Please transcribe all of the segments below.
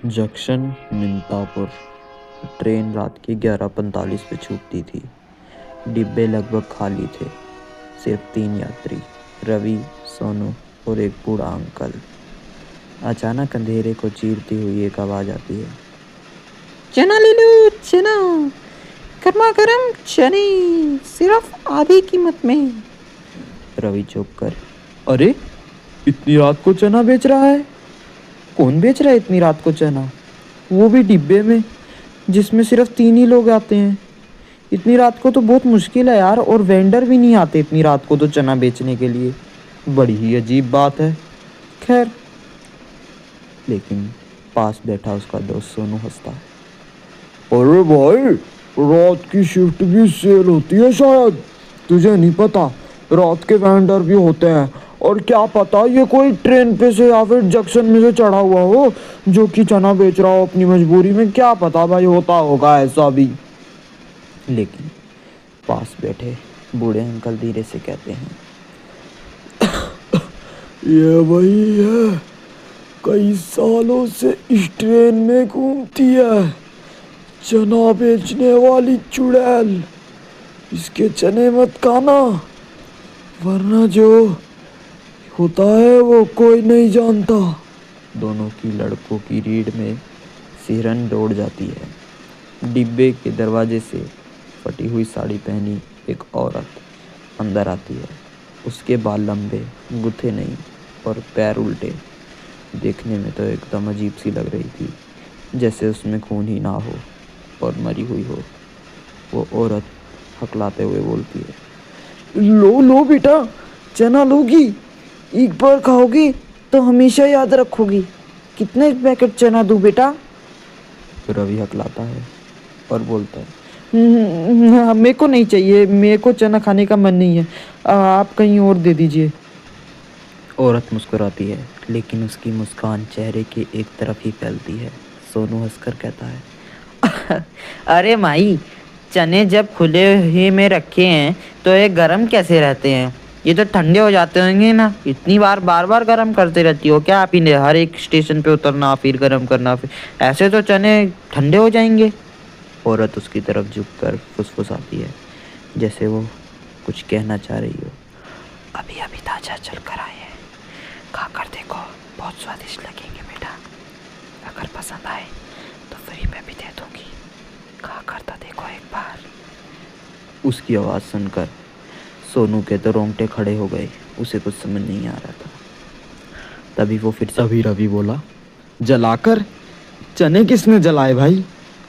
Junction मिंतापुर। Train रात की 11:45 पे छूटती थी। डिब्बे लगभग खाली थे। सिर्फ 3 यात्री, रवि, सोनू और एक बूढ़ा अंकल। अचानक अंधेरे को चीरती हुई एक आवाज़ आती है। चना ले लो, चना, गर्मा गर्म चने, सिर्फ आधी कीमत में। रवि चौंक कर, अरे इतनी रात को चना बेच रहा है? कौन बेच रहा है इतनी रात को चना, वो भी डिब्बे में, जिसमें सिर्फ 3 ही लोग आते हैं? इतनी रात को तो बहुत मुश्किल है यार, और वेंडर भी नहीं आते इतनी रात को तो चना बेचने के लिए। बड़ी ही अजीब बात है। खैर, लेकिन पास बैठा उसका दोस्त सोनू हंसता है। अरे भाई, रात की शिफ्ट भी सेल होती है शायद, तुझे नहीं पता? रात के वेंडर भी होते हैं, और क्या पता ये कोई ट्रेन पे से या फिर जंक्शन में से चढ़ा हुआ हो जो कि चना बेच रहा हो अपनी मजबूरी में। क्या पता भाई, होता होगा ऐसा भी। लेकिन पास बैठे बूढ़े अंकल धीरे से कहते हैं, ये वही है, कई सालों से इस ट्रेन में घूमती है, चना बेचने वाली चुड़ैल। इसके चने मत खाना, वरना जो होता है वो कोई नहीं जानता। दोनों की लड़कों की रीढ़ में सिहरन दौड़ जाती है। डिब्बे के दरवाजे से फटी हुई साड़ी पहनी एक औरत अंदर आती है। उसके बाल लंबे, गुथे नहीं और पैर उल्टे। देखने में तो एकदम अजीब सी लग रही थी, जैसे उसमें खून ही ना हो और मरी हुई हो। वो औरत हकलाते हुए बोलती है, लो लो बेटा, चना लोगी, एक बार खाओगी तो हमेशा याद रखोगी। कितने पैकेट चना दूं बेटा? तो रवि हकलाता है और बोलता है, मेरे को नहीं चाहिए, मेरे को चना खाने का मन नहीं है, आप कहीं और दे दीजिए। औरत मुस्कुराती है, लेकिन उसकी मुस्कान चेहरे के एक तरफ ही फैलती है। सोनू हंसकर कहता है, अरे माई, चने जब खुले ही में रखे हैं तो ये गरम कैसे रहते हैं? ये तो ठंडे हो जाते होंगे ना। इतनी बार बार गरम करते रहती हो क्या आप इन्हें? हर एक स्टेशन पे उतरना, फिर गरम करना, फिर ऐसे तो चने ठंडे हो जाएंगे। औरत उसकी तरफ झुककर फुसफुसाती है, जैसे वो कुछ कहना चाह रही हो। अभी अभी ताजा चल कर आए हैं, खाकर देखो, बहुत स्वादिष्ट लगेंगे बेटा। अगर पसंद आए तो फ्री में भी दे दूंगी, खाकर तो देखो एक बार। उसकी आवाज़ सुनकर सोनू के तो रोंगटे खड़े हो गए। उसे कुछ समझ नहीं आ रहा था। तभी वो फिर से रवि बोला, जलाकर? चने किसने जलाए भाई?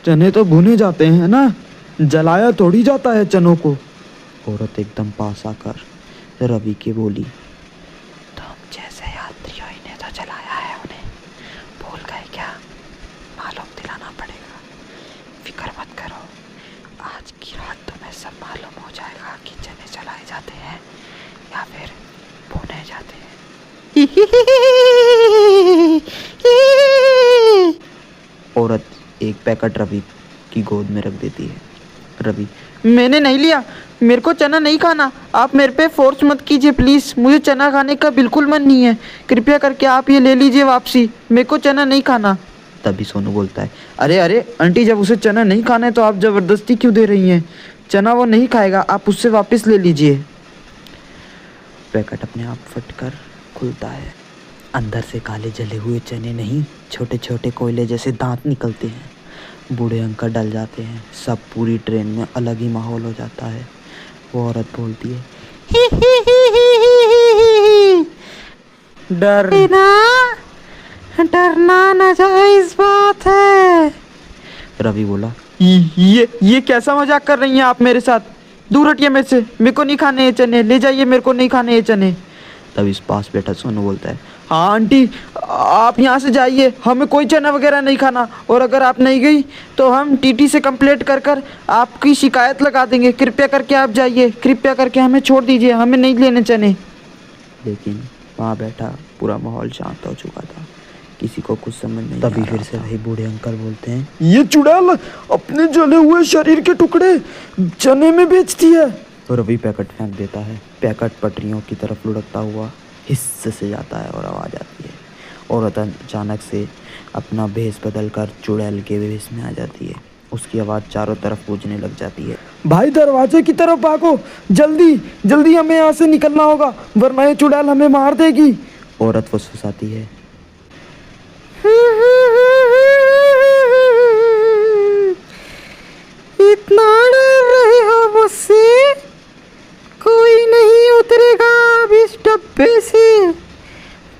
चने तो भुने जाते हैं ना, जलाया थोड़ी जाता है चनों को। औरत एकदम पास आकर रवि के बोली, तुम जैसे यात्रियों ने तो जलाया है उन्हें, भूल गए क्या? मालूम दिलाना पड़ेगा। फिक्र मत करो, आज की रात तुम्हें सब मालूम हो जाएगा कि चने जलाए जाते हैं या फिर भुने जाते हैं। औरत एक पैकेट रवि की गोद में रख देती है। रवि, मैंने नहीं लिया, मेरे को चना नहीं खाना। आप मेरे पे फोर्स मत कीजिए प्लीज़, मुझे चना खाने का बिल्कुल मन नहीं है। कृपया करके आप ये ले लीजिए वापसी, मेरे को चना नहीं खाना। तभी सोनू बोलता है, अरे अरे आंटी, जब उसे चना नहीं खाना है तो आप ज़बरदस्ती क्यों दे रही हैं? चना वो नहीं खाएगा, आप उससे वापस ले लीजिए। पैकेट अपने आप फटकर खुलता है। अंदर से काले जले हुए चने नहीं, छोटे छोटे कोयले जैसे दांत निकलते हैं। बूढ़े अंकल डल जाते हैं। सब पूरी ट्रेन में अलग ही माहौल हो जाता है। वो औरत बोलती है, डरना नाजायज बात है। रवि बोला, ये कैसा मजाक कर रही हैं आप मेरे साथ? दूर हटिए मेरे से, मेरे को नहीं खाने ये चने, ले जाइए, मेरे को नहीं खाने ये चने। तब इस पास बैठा सोनू बोलता है, हाँ आंटी, आप यहाँ से जाइए, हमें कोई चना वगैरह नहीं खाना, और अगर आप नहीं गई तो हम टीटी से कंप्लेंट कर आपकी शिकायत लगा देंगे। कृपया करके आप जाइए, कृपया करके हमें छोड़ दीजिए, हमें नहीं लेने चने। लेकिन वहाँ बैठा पूरा माहौल शांत हो चुका था। किसी को कुछ समझ नहीं। तभी फिर से वही बूढ़े अंकल बोलते हैं, ये चुड़ैल अपने जले हुए शरीर के टुकड़े चने में बेचती है। तो रवि पैकेट फेंक देता है। पैकेट पटरियों की तरफ लुढ़कता हुआ हिस्से से जाता है और आवाज़ आती है। औरत अचानक से अपना भेष बदल कर चुड़ैल के भेष में आ जाती है। उसकी आवाज़ चारों तरफ गूंजने लग जाती है। भाई दरवाजे की तरफ भागो, जल्दी जल्दी, हमें यहाँ से निकलना होगा वरना ये चुड़ैल हमें मार देगी। औरत फुसफुसाती है। इतना डर रहे हो मुझसे? कोई नहीं उतरेगा अब इस डब्बे से।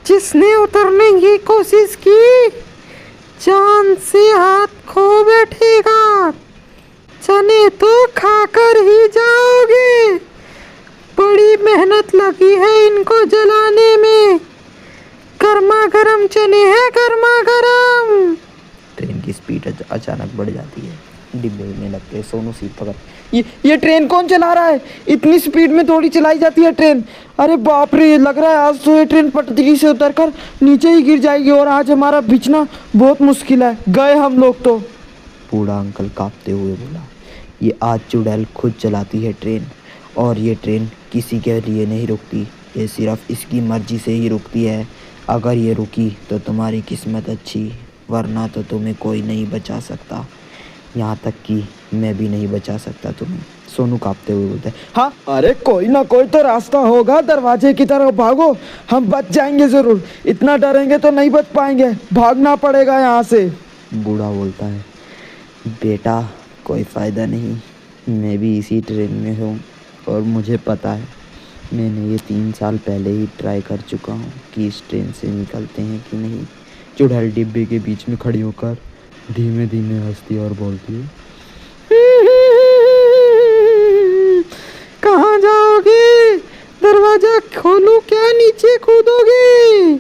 जिसने उतरने की कोशिश की जान से हाथ खो बैठेगा। चने तो खाकर ही जाओगे। बड़ी मेहनत लगी है इनको जलाने में। गर्मा गर्म चने हैं, गर्मा गर्म। ट्रेन की स्पीड अचानक बढ़ जाती है। डिब्बे हिलने लगते हैं। सोनू सीट पकड़। ये ट्रेन कौन चला रहा है? इतनी स्पीड में थोड़ी चलाई जाती है ट्रेन। अरे बाप रे, लग रहा है आज तो ये ट्रेन पटरी से उतरकर नीचे ही गिर जाएगी और आज हमारा बचना बहुत मुश्किल है। गए हम लोग तो। बूढ़ा अंकल कांपते हुए बोला, ये आज चुड़ैल खुद चलाती है ट्रेन, और ये ट्रेन किसी के लिए नहीं रुकती। ये सिर्फ इसकी मर्जी से ही रुकती है। अगर ये रुकी तो तुम्हारी किस्मत अच्छी, वरना तो तुम्हें कोई नहीं बचा सकता। यहाँ तक कि मैं भी नहीं बचा सकता तुम्हें। सोनू कांपते हुए बोलता है, हाँ, अरे कोई ना कोई तो रास्ता होगा। दरवाजे की तरफ भागो, हम बच जाएंगे जरूर। इतना डरेंगे तो नहीं बच पाएंगे, भागना पड़ेगा यहाँ से। बूढ़ा बोलता है, बेटा कोई फ़ायदा नहीं, मैं भी इसी ट्रेन में हूँ और मुझे पता है। मैंने ये 3 साल पहले ही ट्राई कर चुका हूँ कि इस ट्रेन से निकलते हैं कि नहीं। चुड़ैल डिब्बे के बीच में खड़ी होकर धीमे धीमे हंसती और बोलती है, कहाँ जाओगे? दरवाजा खोलो क्या नीचे कूदोगे?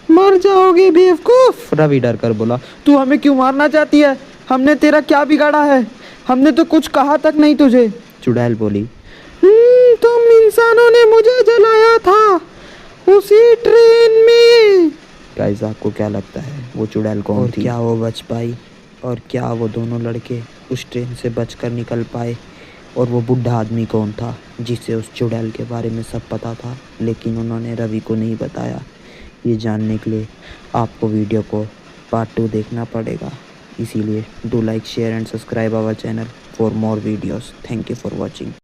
मर जाओगे बेवकूफ। रवि डर कर बोला, तू हमें क्यों मारना चाहती है? हमने तेरा क्या बिगाड़ा है? हमने तो कुछ कहा तक नहीं तुझे। चुड़ैल बोली, तुम इंसानों ने मुझे जलाया था उसी ट्रेन में। गाइस आपको क्या लगता है वो चुड़ैल कौन थी? क्या वो बच पाई? और क्या वो दोनों लड़के उस ट्रेन से बचकर निकल पाए? और वो बूढ़ा आदमी कौन था जिसे उस चुड़ैल के बारे में सब पता था, लेकिन उन्होंने रवि को नहीं बताया? ये जानने के लिए आपको वीडियो को पार्ट 2 देखना पड़ेगा। इसीलिए do like, share and subscribe our channel for more videos. Thank you for watching.